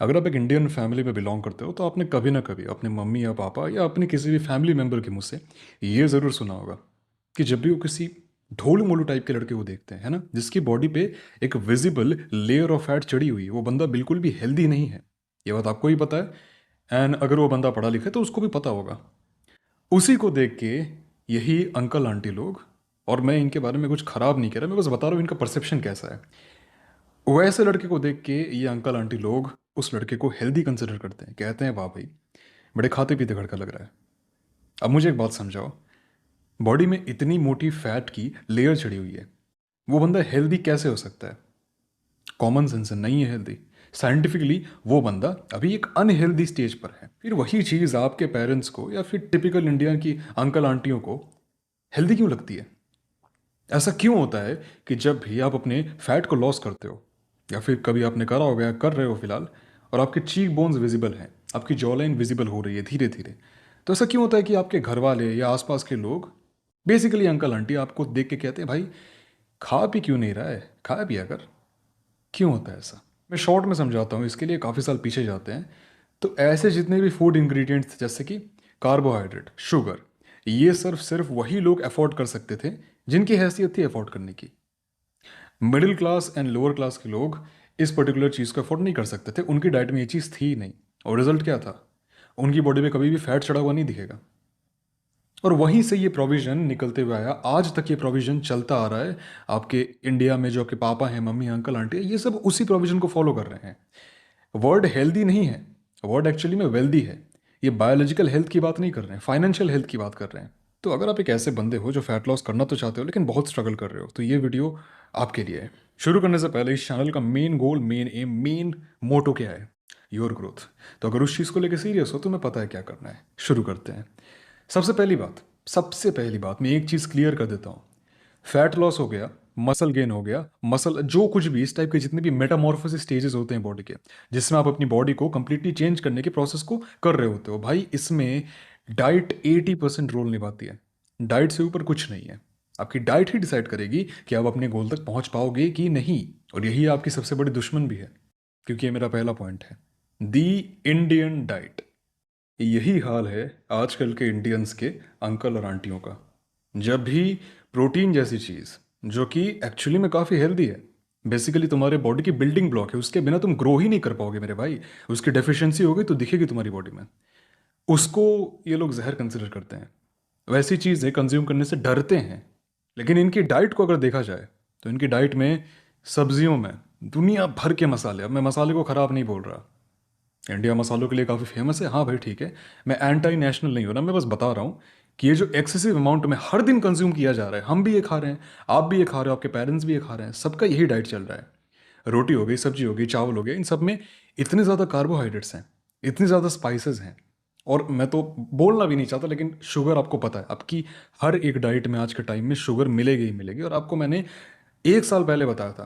अगर आप एक इंडियन फैमिली में बिलोंग करते हो तो आपने कभी ना कभी अपने मम्मी या पापा या अपने किसी भी फैमिली मेम्बर के मुंह से ये ज़रूर सुना होगा कि जब भी वो किसी ढोलू मोलू टाइप के लड़के को देखते हैं, है ना, जिसकी बॉडी पे एक विजिबल लेयर ऑफ फैट चढ़ी हुई है, वो बंदा बिल्कुल भी हेल्दी नहीं है। ये बात आपको ही पता है, एंड अगर वो बंदा पढ़ा लिखा है तो उसको भी पता होगा। उसी को देख के यही अंकल आंटी लोग, और मैं इनके बारे में कुछ खराब नहीं कह रहा, मैं बस बता रहा हूँ इनका परसेप्शन कैसा है। वैसे लड़के को देख के ये अंकल आंटी लोग उस लड़के को हेल्दी कंसिडर करते हैं, कहते हैं वाह भाई, बड़े खाते पीते घर का लग रहा है। अब मुझे एक बात समझाओ, बॉडी में इतनी मोटी फैट की लेयर चढ़ी हुई है, वो बंदा हेल्दी कैसे हो सकता है? कॉमन सेंस से नहीं है हेल्दी। साइंटिफिकली वो बंदा अभी एक अनहेल्दी स्टेज पर है। फिर वही चीज़ आपके पेरेंट्स को या फिर टिपिकल इंडिया की अंकल आंटियों को हेल्दी क्यों लगती है? ऐसा क्यों होता है कि जब भी आप अपने फैट को लॉस करते हो, या फिर कभी आपने करा होगा या कर रहे हो फिलहाल, और आपके चीक बोन्स विजिबल हैं, आपकी जॉलाइन विजिबल हो रही है धीरे धीरे, तो ऐसा क्यों होता है कि आपके घर वाले या आसपास के लोग, बेसिकली अंकल आंटी, आपको देख के कहते हैं भाई खा पी क्यों नहीं रहा है, खा पिया कर? क्यों होता है ऐसा? मैं शॉर्ट में समझाता हूँ, इसके लिए काफ़ी साल पीछे जाते हैं। तो ऐसे जितने भी फूड इंग्रेडिएंट्स जैसे कि कार्बोहाइड्रेट, शुगर, ये सिर्फ सिर्फ वही लोग अफोर्ड कर सकते थे जिनकी हैसियत थी अफोर्ड करने की। Middle class and lower class के लोग इस पर्टिकुलर चीज़ को अफोर्ड नहीं कर सकते थे, उनकी डाइट में ये चीज़ थी ही नहीं। और रिजल्ट क्या था? उनकी बॉडी में कभी भी फैट चढ़ा हुआ नहीं दिखेगा। और वहीं से ये प्रोविज़न निकलते हुए आया, आज तक ये प्रोविज़न चलता आ रहा है। आपके इंडिया में जो आपके पापा हैं, मम्मी, अंकल, आंटी, ये सब उसी प्रोविज़न को फॉलो कर रहे हैं। वर्ड हेल्दी नहीं है, वर्ड एक्चुअली में वेल्दी है। ये बायोलॉजिकल हेल्थ की बात नहीं कर रहे हैं, फाइनेंशियल हेल्थ की बात कर रहे हैं। तो अगर आप एक ऐसे बंदे हो जो फैट लॉस करना तो चाहते हो लेकिन बहुत स्ट्रगल कर रहे हो, तो ये वीडियो आपके लिए है। शुरू करने से पहले इस चैनल का main goal, main aim, main motto क्या है? Your growth. तो अगर उस चीज़ को लेकर सीरियस हो तो मैं पता है क्या करना है। शुरू करते हैं। सबसे पहली बात मैं एक चीज़ क्लियर कर देता हूँ। फैट लॉस हो गया, मसल गेन हो गया, मसल जो कुछ भी इस टाइप के जितने भी मेटामॉर्फोसिस स्टेजेस होते हैं बॉडी के, जिसमें आप अपनी बॉडी को कंप्लीटली चेंज करने के प्रोसेस को कर रहे होते हो, भाई इसमें डाइट 80% रोल निभाती है। डाइट से ऊपर कुछ नहीं है। आपकी डाइट ही डिसाइड करेगी कि आप अपने गोल तक पहुंच पाओगे कि नहीं। और यही आपकी सबसे बड़ी दुश्मन भी है, क्योंकि ये मेरा पहला पॉइंट है, दी इंडियन डाइट। यही हाल है आजकल के इंडियंस के अंकल और आंटियों का। जब भी प्रोटीन जैसी चीज़, जो कि एक्चुअली में काफ़ी हेल्दी है, बेसिकली तुम्हारे बॉडी की बिल्डिंग ब्लॉक है, उसके बिना तुम ग्रो ही नहीं कर पाओगे मेरे भाई, उसकी डेफिशिएंसी होगी तो दिखेगी तुम्हारी बॉडी में, उसको ये लोग जहर कंसिडर करते हैं। वैसी चीज़ें कंज्यूम करने से डरते हैं। लेकिन इनकी डाइट को अगर देखा जाए तो इनकी डाइट में, सब्जियों में दुनिया भर के मसाले, अब मैं मसाले को ख़राब नहीं बोल रहा, इंडिया मसालों के लिए काफ़ी फेमस है, हाँ भाई ठीक है, मैं एंटी नेशनल नहीं हो रहा, मैं बस बता रहा हूँ कि ये जो एक्सेसिव अमाउंट में हर दिन कंज्यूम किया जा रहा है, हम भी ये खा रहे हैं, आप भी ये खा रहे हो, आपके पेरेंट्स भी ये खा रहे हैं, सबका यही डाइट चल रहा है। रोटी हो गई, सब्जी हो गई, चावल हो गया, इन सब में इतने ज़्यादा कार्बोहाइड्रेट्स हैं, इतनी ज़्यादा स्पाइसेस हैं। और मैं तो बोलना भी नहीं चाहता, लेकिन शुगर आपको पता है, आपकी हर एक डाइट में आज के टाइम में शुगर मिलेगी ही मिलेगी। और आपको मैंने 1 साल पहले बताया था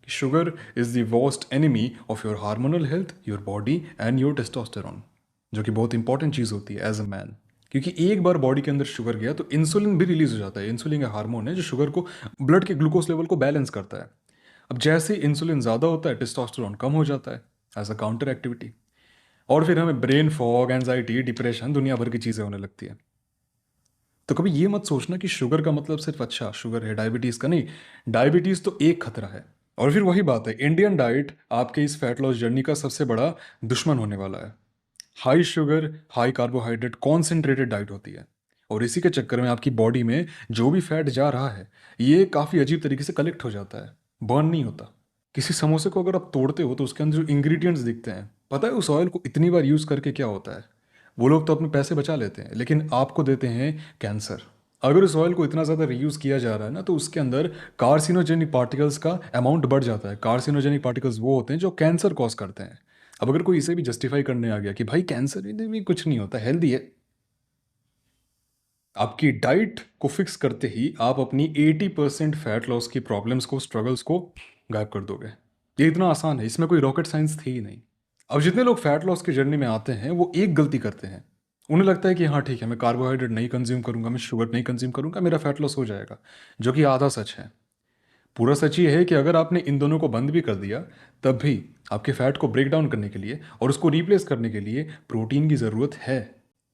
कि sugar is the worst enemy of your hormonal health, your body and your testosterone, जो कि बहुत इंपॉर्टेंट चीज़ होती है एज अ मैन। क्योंकि एक बार बॉडी के अंदर शुगर गया तो इंसुलिन भी रिलीज हो जाता है। इंसुलिन का हार्मोन है जो शुगर को, ब्लड के ग्लूकोज लेवल को बैलेंस करता है। अब जैसे इंसुलिन ज़्यादा होता है, टेस्टोस्टेरोन कम हो जाता है एज अ काउंटर एक्टिविटी। और फिर हमें ब्रेन फॉग, एंजाइटी, डिप्रेशन, दुनिया भर की चीज़ें होने लगती है। तो कभी ये मत सोचना कि शुगर का मतलब सिर्फ अच्छा शुगर है, डायबिटीज़ का नहीं। डायबिटीज़ तो एक खतरा है। और फिर वही बात है, इंडियन डाइट आपके इस फैट लॉस जर्नी का सबसे बड़ा दुश्मन होने वाला है। High sugar, high carbohydrate, concentrated diet होती है। और इसी के चक्कर में आपकी बॉडी में जो भी फैट जा रहा है, ये काफ़ी अजीब तरीके से कलेक्ट हो जाता है, बर्न नहीं होता। किसी समोसे को अगर आप तोड़ते हो तो उसके अंदर जो इंग्रेडिएंट्स दिखते हैं, पता है उस ऑयल को इतनी बार यूज़ करके क्या होता है? वो लोग तो अपने पैसे बचा लेते हैं, लेकिन आपको देते हैं कैंसर। अगर उस ऑयल को इतना ज़्यादा रीयूज़ किया जा रहा है ना, तो उसके अंदर कार्सिनोजेनिक पार्टिकल्स का अमाउंट बढ़ जाता है। कार्सिनोजेनिक पार्टिकल्स वो होते हैं जो कैंसर कॉज करते हैं। अब अगर कोई इसे भी जस्टिफाई करने आ गया कि भाई कैंसर इन्हें भी कुछ नहीं होता, हेल्दी है, आपकी डाइट को फिक्स करते ही आप अपनी 80% फैट लॉस की प्रॉब्लम्स को, स्ट्रगल्स को गायब कर दोगे। ये इतना आसान है, इसमें कोई रॉकेट साइंस थी ही नहीं। अब जितने लोग फैट लॉस की जर्नी में आते हैं वो एक गलती करते हैं। उन्हें लगता है कि हाँ ठीक है, मैं कार्बोहाइड्रेट नहीं कंज्यूम करूंगा, मैं शुगर नहीं कंज्यूम करूंगा, मेरा फैट लॉस हो जाएगा, जो कि आधा सच है। पूरा सच ये है कि अगर आपने इन दोनों को बंद भी कर दिया, तब भी आपके फैट को ब्रेक डाउन करने के लिए और उसको रिप्लेस करने के लिए प्रोटीन की ज़रूरत है।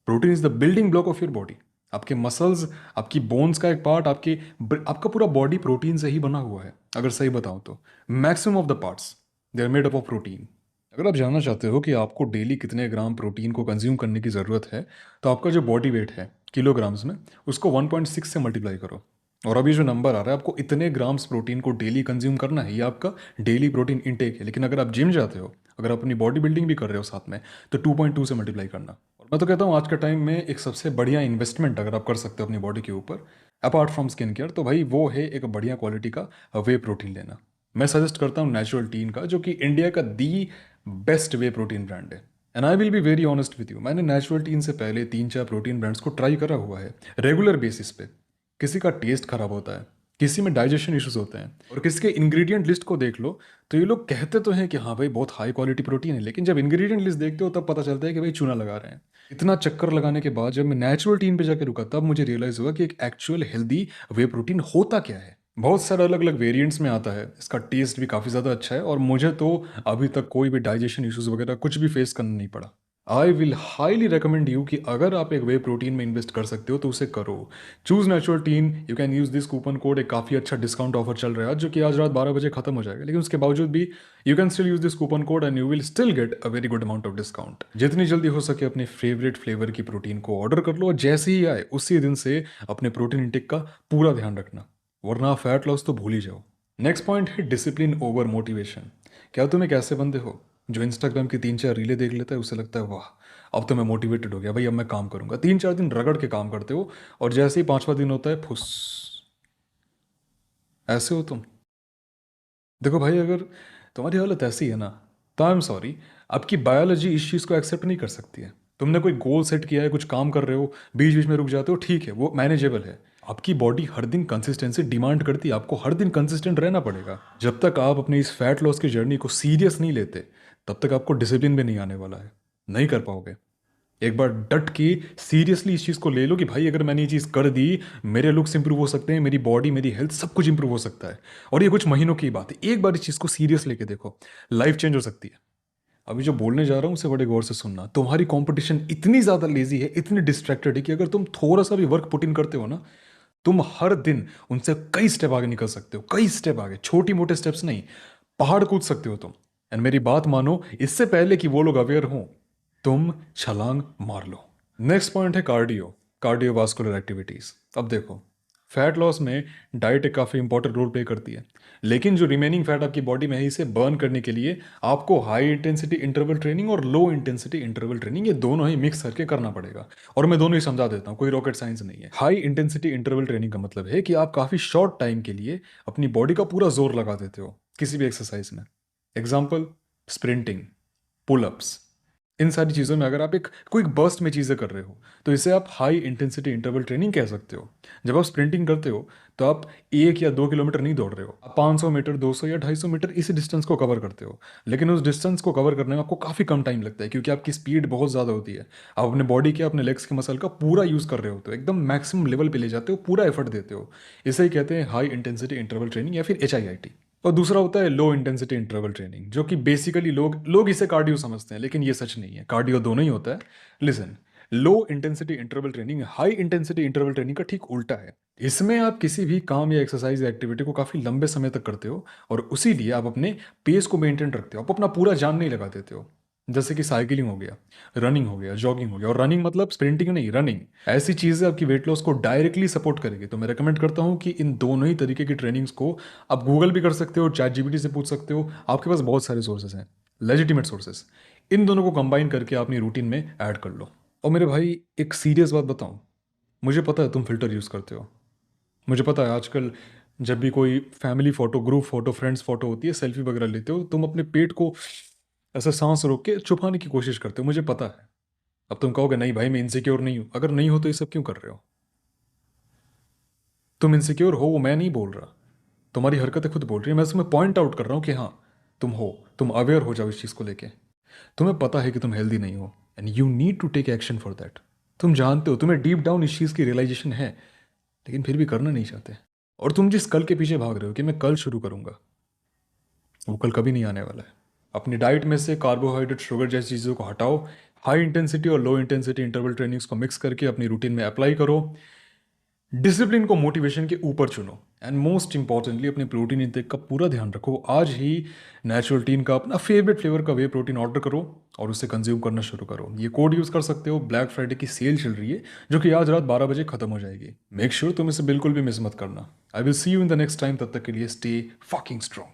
Protein is the building block of your body. आपके मसल्स, आपकी बोन्स का एक पार्ट, आपका पूरा बॉडी प्रोटीन से ही बना हुआ है। अगर सही बताऊं तो maximum of the parts they are made up of protein. अगर आप जानना चाहते हो कि आपको डेली कितने ग्राम प्रोटीन को कंज्यूम करने की ज़रूरत है, तो आपका जो बॉडी वेट है किलोग्राम्स में, उसको 1.6 से मल्टीप्लाई करो। और अभी जो नंबर आ रहा है, आपको इतने ग्राम्स प्रोटीन को डेली कंज्यूम करना है, ये आपका डेली प्रोटीन इनटेक है। लेकिन अगर आप जिम जाते हो, अगर आप अपनी बॉडी बिल्डिंग भी कर रहे हो साथ में, तो 2.2 से मल्टीप्लाई करना। और मैं तो कहता हूँ आज के टाइम में एक सबसे बढ़िया इन्वेस्टमेंट अगर आप कर सकते हो अपनी बॉडी के ऊपर, अपार्ट फ्रॉम स्किन केयर, तो भाई वो है एक बढ़िया क्वालिटी का वे प्रोटीन लेना। मैं सजेस्ट करता हूँ नेचुरल टीन का, जो कि इंडिया का the best whey protein brand है। And I will be very honest with you, मैंने नेचुरल टीन से पहले 3-4 प्रोटीन ब्रांड्स को ट्राई करा हुआ है रेगुलर बेसिस पे। किसी का टेस्ट खराब होता है, किसी में डाइजेशन इश्यूज होते हैं, और किसी के इंग्रेडिएंट लिस्ट को देख लो तो ये लोग कहते तो हैं कि हाँ भाई बहुत हाई क्वालिटी प्रोटीन है, लेकिन जब इंग्रेडिएंट लिस्ट देखते हो तब पता चलता है कि भाई चूना लगा रहे हैं। इतना चक्कर लगाने के बाद जब मैं नेचुरल टीन पे जाकर रुका, तब मुझे रियलाइज हुआ कि एक एक्चुअल हेल्दी वे प्रोटीन होता क्या है। बहुत सारे अलग अलग वेरिएंट्स में आता है, इसका टेस्ट भी काफ़ी ज़्यादा अच्छा है, और मुझे तो अभी तक कोई भी डाइजेशन इश्यूज वगैरह कुछ भी फेस करना नहीं पड़ा। I will highly recommend you कि अगर आप एक वे प्रोटीन में इन्वेस्ट कर सकते हो तो उसे करो। Choose natural tin. You can use this coupon code, एक काफ़ी अच्छा डिस्काउंट ऑफर चल रहा है जो कि आज रात 12 बजे खत्म हो जाएगा, लेकिन उसके बावजूद भी you can still use this coupon code and you will still get a very good amount of discount. जितनी जल्दी हो सके अपने फेवरेट फ्लेवर की प्रोटीन को ऑर्डर कर लो, और जैसे ही आए उसी दिन से अपने प्रोटीन इंटेक का पूरा ध्यान रखना, वरना फैट लॉस तो भूल ही जाओ। नेक्स्ट पॉइंट है डिसिप्लिन ओवर मोटिवेशन। क्या तुम एक ऐसे बंदे हो जो इंस्टाग्राम की 3-4 रीलें देख लेता है, उसे लगता है वाह अब तो मैं मोटिवेटेड हो गया भाई, अब मैं काम करूंगा। 3-4 दिन रगड़ के काम करते हो, और जैसे ही 5वां दिन होता है फुस। ऐसे हो तुम। देखो भाई, अगर तुम्हारी हालत ऐसी है ना, तो आई एम सॉरी, आपकी बायोलॉजी इस चीज़ को एक्सेप्ट नहीं कर सकती है। तुमने कोई गोल सेट किया है, कुछ काम कर रहे हो, बीच बीच में रुक जाते हो, ठीक है, वो मैनेजेबल है। आपकी बॉडी हर दिन कंसिस्टेंसी डिमांड करती है, आपको हर दिन कंसिस्टेंट रहना पड़ेगा। जब तक आप अपनी इस फैट लॉस की जर्नी को सीरियस नहीं लेते, तब तक आपको डिसिप्लिन भी नहीं आने वाला है, नहीं कर पाओगे। एक बार डट के सीरियसली इस चीज़ को ले लो कि भाई अगर मैंने ये चीज़ कर दी, मेरे लुक्स इंप्रूव हो सकते हैं, मेरी बॉडी, मेरी हेल्थ, सब कुछ इंप्रूव हो सकता है। और ये कुछ महीनों की बात है, एक बार इस चीज़ को सीरियस लेके देखो, लाइफ चेंज हो सकती है। अभी जो बोलने जा रहा हूँ उसे बड़े गौर से सुनना। तुम्हारी कंपटीशन इतनी ज़्यादा लेजी है, इतनी डिस्ट्रैक्टेड है, कि अगर तुम थोड़ा सा भी वर्क पुट इन करते हो ना, तुम हर दिन उनसे कई स्टेप आगे निकल सकते हो, कई स्टेप आगे, छोटी मोटे स्टेप्स नहीं, पहाड़ कूद सकते हो तुम। एंड मेरी बात मानो, इससे पहले कि वो लोग अवेयर हों, तुम छलांग मार लो। नेक्स्ट पॉइंट है कार्डियो, कार्डियोवास्कुलर एक्टिविटीज़। अब देखो, फैट लॉस में डाइट एक काफ़ी इंपॉर्टेंट रोल प्ले करती है, लेकिन जो रिमेनिंग फैट आपकी बॉडी में है, इसे बर्न करने के लिए आपको हाई इंटेंसिटी इंटरवल ट्रेनिंग और लो इंटेंसिटी इंटरवल ट्रेनिंग, ये दोनों ही मिक्स करके करना पड़ेगा। और मैं दोनों ही समझा देता हूँ, कोई रॉकेट साइंस नहीं है। हाई इंटेंसिटी इंटरवल ट्रेनिंग का मतलब है कि आप काफ़ी शॉर्ट टाइम के लिए अपनी बॉडी का पूरा जोर लगा देते हो किसी भी एक्सरसाइज में। एग्जाम्पल, स्प्रिंटिंग, पुलअप्स, इन सारी चीज़ों में अगर आप एक क्विक बर्स्ट में चीज़ें कर रहे हो, तो इसे आप हाई इंटेंसिटी इंटरवल ट्रेनिंग कह सकते हो। जब आप स्प्रिंटिंग करते हो, तो आप 1 या 2 किलोमीटर नहीं दौड़ रहे हो, आप 500 मीटर, 200 या 250 मीटर इसी डिस्टेंस को कवर करते हो। लेकिन उस डिस्टेंस को कवर करने में आपको काफ़ी कम टाइम लगता है, क्योंकि आपकी स्पीड बहुत ज़्यादा होती है। आप अपने बॉडी के, अपने लेग्स के मसल का पूरा यूज़ कर रहे होते हो, एकदम मैक्सिमम लेवल पे ले जाते हो, पूरा एफर्ट देते हो। इसे ही कहते हैं हाई इंटेंसिटी इंटरवल ट्रेनिंग, या फिर HIIT। और दूसरा होता है लो इंटेंसिटी इंटरवल ट्रेनिंग, जो कि बेसिकली लोग लोग इसे कार्डियो समझते हैं, लेकिन ये सच नहीं है, कार्डियो दोनों ही होता है। Listen, low intensity interval training high intensity interval training का ठीक उल्टा है। इसमें आप किसी भी काम या एक्सरसाइज या एक्टिविटी को काफ़ी लंबे समय तक करते हो, और उसी लिए आप अपने पेस को मेंटेन रखते हो, आप अपना पूरा जान नहीं लगा देते हो। जैसे कि साइकिलिंग हो गया, रनिंग हो गया, जॉगिंग हो गया, और रनिंग मतलब स्प्रिंटिंग नहीं, रनिंग। ऐसी चीज़ें आपकी वेट लॉस को डायरेक्टली सपोर्ट करेगी। तो मैं रेकमेंड करता हूँ कि इन दोनों ही तरीके की ट्रेनिंग्स को आप गूगल भी कर सकते हो, ChatGPT से पूछ सकते हो, आपके पास बहुत सारे सोर्सेज हैं, लेजिटिमेट सोर्सेज। इन दोनों को कंबाइन करके अपनी रूटीन में ऐड कर लो। और मेरे भाई, एक सीरियस बात बताऊँ, मुझे पता है तुम फिल्टर यूज़ करते हो। मुझे पता है आजकल जब भी कोई family photo, group photo, friends photo होती है, सेल्फी वगैरह लेते हो, तुम अपने पेट को ऐसा सांस रोक के छुपाने की कोशिश करते हो, मुझे पता है। अब तुम कहोगे नहीं भाई मैं इनसिक्योर नहीं हूँ, अगर नहीं हो तो ये सब क्यों कर रहे हो? तुम इनसिक्योर हो, वो मैं नहीं बोल रहा, तुम्हारी हरकतें खुद बोल रही है। मैं तुम्हें पॉइंट आउट कर रहा हूँ कि हाँ, तुम हो, तुम अवेयर हो जाओ इस चीज़ को लेके। तुम्हें पता है कि तुम हेल्दी नहीं हो, and you need to take action for that. तुम जानते हो, तुम्हें डीप डाउन इस चीज़ की रियलाइजेशन है, लेकिन फिर भी करना नहीं चाहते। और तुम जिस कल के पीछे भाग रहे हो कि मैं कल शुरू करूंगा, वो कल कभी नहीं आने वाला है। अपनी डाइट में से कार्बोहाइड्रेट, शुगर जैसी चीज़ों को हटाओ। हाई इंटेंसिटी और लो इंटेंसिटी इंटरवल ट्रेनिंग्स को मिक्स करके अपनी रूटीन में अप्लाई करो। डिसिप्लिन को मोटिवेशन के ऊपर चुनो। एंड मोस्ट इंपॉर्टेंटली अपने प्रोटीन इंटेक का पूरा ध्यान रखो। आज ही नेचुरल टीन का अपना फेवरेट फ्लेवर का वे प्रोटीन ऑर्डर करो और उसे कंज्यूम करना शुरू करो। ये कोड यूज़ कर सकते हो, ब्लैक फ्राइडे की सेल चल रही है जो कि आज रात 12 बजे खत्म हो जाएगी। मेक श्योर तुम इसे बिल्कुल भी मिस मत करना। I will see you in the next time. तब तक के लिए स्टे फकिंग स्ट्रॉन्ग।